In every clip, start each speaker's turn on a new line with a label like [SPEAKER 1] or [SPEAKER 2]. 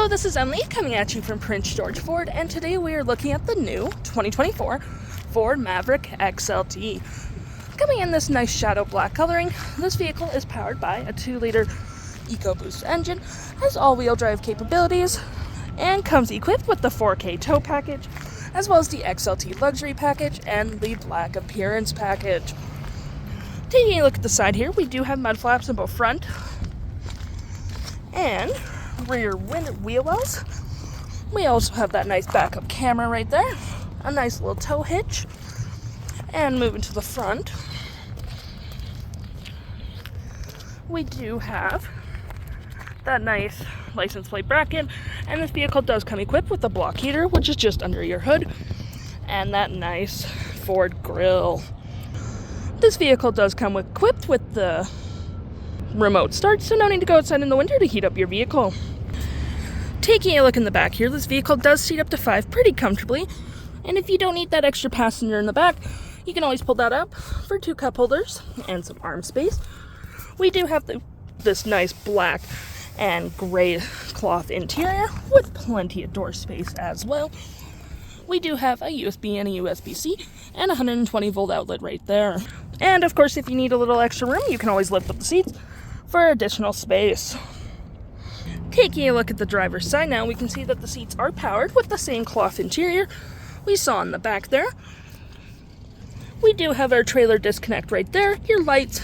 [SPEAKER 1] this is Emily coming at you from Prince George Ford, and today we are looking at the new 2024 Ford Maverick XLT. Coming in this nice shadow black coloring, this vehicle is powered by a 2-liter EcoBoost engine, has all-wheel drive capabilities, and comes equipped with the 4K tow package, as well as the XLT Luxury Package and the Black Appearance Package. Taking a look at the side here, we do have mud flaps in both front and rear wheel wells. We also have that nice backup camera right there, a nice little tow hitch, and moving to the front, we do have that nice license plate bracket, and this vehicle does come equipped with a block heater, which is just under your hood, and that nice Ford grille. This vehicle does come equipped with the remote start, so no need to go outside in the winter to heat up your vehicle. Taking a look in the back here, this vehicle does seat up to 5 pretty comfortably, and if you don't need that extra passenger in the back, you can always pull that up for 2 cup holders and some arm space. We do have this nice black and gray cloth interior with plenty of door space as well. We do have a USB and a USB-C and a 120 volt outlet right there. And of course, if you need a little extra room, you can always lift up the seats for additional space. Taking a look at the driver's side now, we can see that the seats are powered with the same cloth interior we saw in the back there. We do have our trailer disconnect right there, your lights,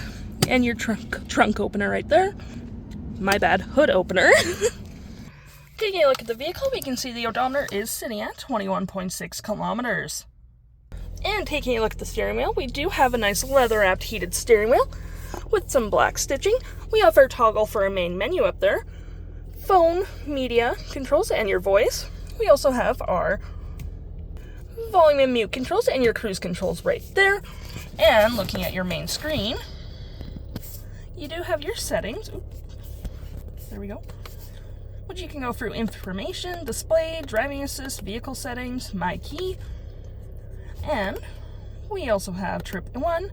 [SPEAKER 1] and your trunk opener right there. My bad, hood opener. Taking a look at the vehicle, we can see the odometer is sitting at 21.6 kilometers. And taking a look at the steering wheel, we do have a nice leather-wrapped heated steering wheel with some black stitching. We have our toggle for our main menu up there, phone, media controls, and your voice. We also have our volume and mute controls and your cruise controls right there. And looking at your main screen, you do have your settings. There we go. Which you can go through information, display, driving assist, vehicle settings, my key. And we also have trip 1,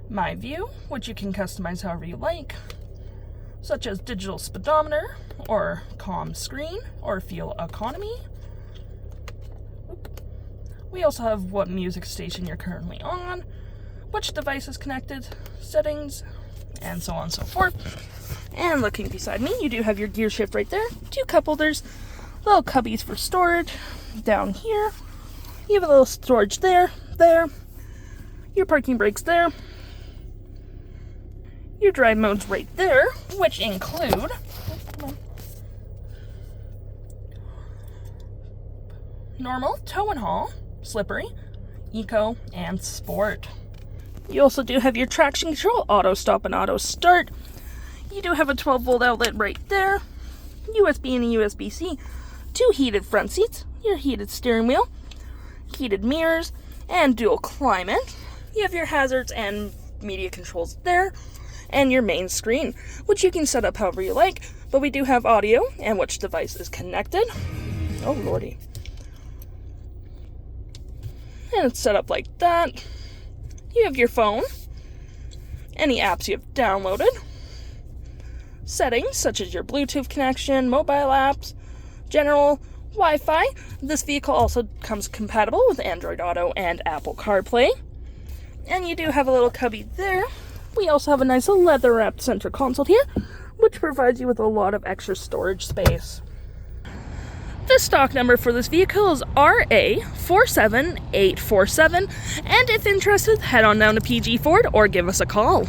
[SPEAKER 1] my view, which you can customize however you like, such as digital speedometer, or calm screen, or fuel economy. We also have what music station you're currently on, which device is connected, settings, and so on and so forth. And looking beside me, you do have your gear shift right there, 2 cup holders, little cubbies for storage down here. You have a little storage there, your parking brakes there, your drive modes right there, which include normal, tow and haul, slippery, eco, and sport. You also do have your traction control, auto stop and auto start. You do have a 12 volt outlet right there, USB and a USB-C, 2 heated front seats, your heated steering wheel, heated mirrors, and dual climate. You have your hazards and media controls there, and your main screen, which you can set up however you like, but we do have audio and which device is connected. Oh lordy. And it's set up like that. You have your phone, any apps you have downloaded, settings such as your Bluetooth connection, mobile apps, general, Wi-Fi. This vehicle also comes compatible with Android Auto and Apple CarPlay. And you do have a little cubby there. We also have a nice leather-wrapped center console here, which provides you with a lot of extra storage space. The stock number for this vehicle is RA47847, and if interested, head on down to PG Ford or give us a call.